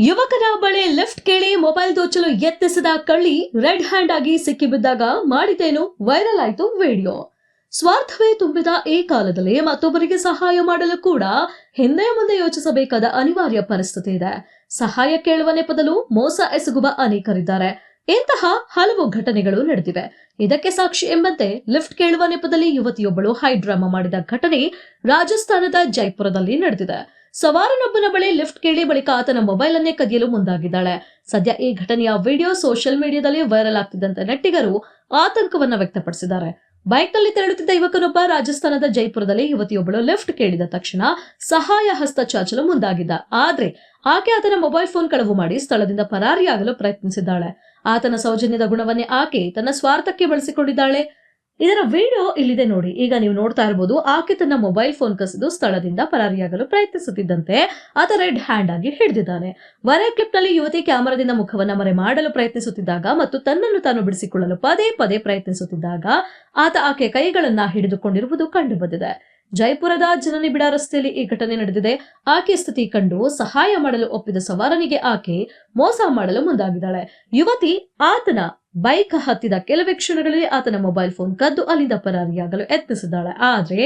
ಯುವಕನ ಬಳಿ ಲಿಫ್ಟ್ ಕೇಳಿ ಮೊಬೈಲ್ ದೋಚಲು ಯತ್ನಿಸಿದ ಕಳ್ಳಿ ರೆಡ್ ಹ್ಯಾಂಡ್ ಆಗಿ ಸಿಕ್ಕಿಬಿದ್ದಾಗ ಮಾಡಿದ್ದೇನು ವೈರಲ್ ಆಯ್ತು ವಿಡಿಯೋ. ಸ್ವಾರ್ಥವೇ ತುಂಬಿದ ಈ ಕಾಲದಲ್ಲಿ ಮತ್ತೊಬ್ಬರಿಗೆ ಸಹಾಯ ಮಾಡಲು ಕೂಡ ಹಿಂದೆ ಮುಂದೆ ಯೋಚಿಸಬೇಕಾದ ಅನಿವಾರ್ಯ ಪರಿಸ್ಥಿತಿ ಇದೆ. ಸಹಾಯ ಕೇಳುವ ನೆಪದಲ್ಲೂ ಮೋಸ ಎಸಗುವ ಅನೇಕರಿದ್ದಾರೆ. ಇಂತಹ ಹಲವು ಘಟನೆಗಳು ನಡೆದಿವೆ. ಇದಕ್ಕೆ ಸಾಕ್ಷಿ ಎಂಬಂತೆ ಲಿಫ್ಟ್ ಕೇಳುವ ನೆಪದಲ್ಲಿ ಯುವತಿಯೊಬ್ಬಳು ಹೈ ಡ್ರಾಮಾ ಮಾಡಿದ ಘಟನೆ ರಾಜಸ್ಥಾನದ ಜೈಪುರದಲ್ಲಿ ನಡೆದಿದೆ. ಸವಾರನೊಬ್ಬನ ಬಳಿ ಲಿಫ್ಟ್ ಕೇಳಿ ಬಳಿಕ ಆತನ ಮೊಬೈಲ್ ಅನ್ನೇ ಕದಿಯಲು ಮುಂದಾಗಿದ್ದಾಳೆ. ಸದ್ಯ ಈ ಘಟನೆಯ ವಿಡಿಯೋ ಸೋಷಿಯಲ್ ಮೀಡಿಯಾದಲ್ಲಿ ವೈರಲ್ ಆಗ್ತಿದ್ದಂತೆ ನೆಟ್ಟಿಗರು ಆತಂಕವನ್ನ ವ್ಯಕ್ತಪಡಿಸಿದ್ದಾರೆ. ಬೈಕ್ನಲ್ಲಿ ತೆರಳುತ್ತಿದ್ದ ಯುವಕನೊಬ್ಬ ರಾಜಸ್ಥಾನದ ಜೈಪುರದಲ್ಲಿ ಯುವತಿಯೊಬ್ಬಳು ಲಿಫ್ಟ್ ಕೇಳಿದ ತಕ್ಷಣ ಸಹಾಯ ಹಸ್ತ ಚಾಚಲು ಮುಂದಾಗಿದ್ದ. ಆದ್ರೆ ಆಕೆ ಆತನ ಮೊಬೈಲ್ ಫೋನ್ ಕಳವು ಮಾಡಿ ಸ್ಥಳದಿಂದ ಪರಾರಿಯಾಗಲು ಪ್ರಯತ್ನಿಸಿದ್ದಾಳೆ. ಆತನ ಸೌಜನ್ಯದ ಗುಣವನ್ನೇ ಆಕೆ ತನ್ನ ಸ್ವಾರ್ಥಕ್ಕೆ ಬಳಸಿಕೊಂಡಿದ್ದಾಳೆ. ಇದರ ವಿಡಿಯೋ ಇಲ್ಲಿದೆ ನೋಡಿ. ಈಗ ನೀವು ನೋಡ್ತಾ ಇರಬಹುದು, ಆಕೆ ತನ್ನ ಮೊಬೈಲ್ ಫೋನ್ ಕಸಿದು ಸ್ಥಳದಿಂದ ಪರಾರಿಯಾಗಲು ಪ್ರಯತ್ನಿಸುತ್ತಿದ್ದಂತೆ ಆತ ರೆಡ್ ಹ್ಯಾಂಡ್ ಆಗಿ ಹಿಡಿದಿದ್ದಾನೆ. ವೈರಲ್ ಕ್ಲಿಪ್ ನಲ್ಲಿ ಯುವತಿ ಕ್ಯಾಮೆರಾದಿಂದ ಮುಖವನ್ನ ಮರೆ ಮಾಡಲು ಪ್ರಯತ್ನಿಸುತ್ತಿದ್ದಾಗ ಮತ್ತು ತನ್ನನ್ನು ತಾನು ಬಿಡಿಸಿಕೊಳ್ಳಲು ಪದೇ ಪದೇ ಪ್ರಯತ್ನಿಸುತ್ತಿದ್ದಾಗ ಆತ ಆಕೆಯ ಕೈಗಳನ್ನ ಹಿಡಿದುಕೊಂಡಿರುವುದು ಕಂಡು ಬಂದಿದೆ. ಜೈಪುರದ ಜನನಿಬಿಡ ರಸ್ತೆಯಲ್ಲಿ ಈ ಘಟನೆ ನಡೆದಿದೆ. ಆಕೆಯ ಸ್ಥಿತಿ ಕಂಡು ಸಹಾಯ ಮಾಡಲು ಒಪ್ಪಿದ ಸವಾರನಿಗೆ ಆಕೆ ಮೋಸ ಮಾಡಲು ಮುಂದಾಗಿದ್ದಾಳೆ. ಯುವತಿ ಆತನ ಬೈಕ್ ಹತ್ತಿದ ಕೆಲವೇ ಕ್ಷಣಗಳಲ್ಲಿ ಆತನ ಮೊಬೈಲ್ ಫೋನ್ ಕದ್ದು ಅಲ್ಲಿಂದ ಪರಾರಿಯಾಗಲು ಯತ್ನಿಸಿದ್ದಾಳೆ. ಆದ್ರೆ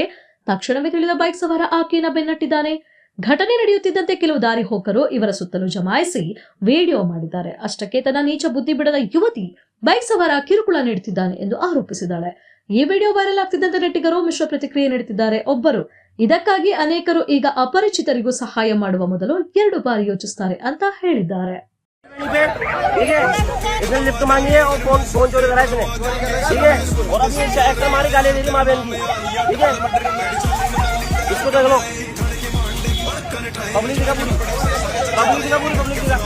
ತಕ್ಷಣವೇ ತಿಳಿದ ಬೈಕ್ ಸವಾರ ಆಕೆಯನ್ನ ಬೆನ್ನಟ್ಟಿದ್ದಾನೆ. ಘಟನೆ ನಡೆಯುತ್ತಿದ್ದಂತೆ ಕೆಲವು ದಾರಿ ಹೋಕರು ಇವರ ಸುತ್ತಲೂ ಜಮಾಯಿಸಿ ವಿಡಿಯೋ ಮಾಡಿದ್ದಾರೆ. ಅಷ್ಟಕ್ಕೆ ತನ್ನ ನೀಚ ಬುದ್ಧಿ ಬಿಡದ ಯುವತಿ ಬೈಕ್ ಸವಾರ ಕಿರುಕುಳ ನೀಡುತ್ತಿದ್ದಾನೆ ಎಂದು ಆರೋಪಿಸಿದ್ದಾಳೆ. ಈ ವಿಡಿಯೋ ವೈರಲ್ ಆಗ್ತಿದ್ದಂತೆ ನೆಟ್ಟಿಗರು ಮಿಶ್ರ ಪ್ರತಿಕ್ರಿಯೆ ನೀಡುತ್ತಿದ್ದಾರೆ. ಒಬ್ಬರು ಇದಕ್ಕಾಗಿ ಅನೇಕರು ಈಗ ಅಪರಿಚಿತರಿಗೂ ಸಹಾಯ ಮಾಡುವ ಮೊದಲು 2 ಬಾರಿ ಯೋಚಿಸುತ್ತಾರೆ ಅಂತ ಹೇಳಿದ್ದಾರೆ. इसने लिफ्ट मांगी है और फोन चोरी करा इसने, ठीक है। और अभी एक्टर मारी गाली दे रही माँ बहन की, ठीक है। इसको देख लो, पब्लिक का पूरी पब्लिक का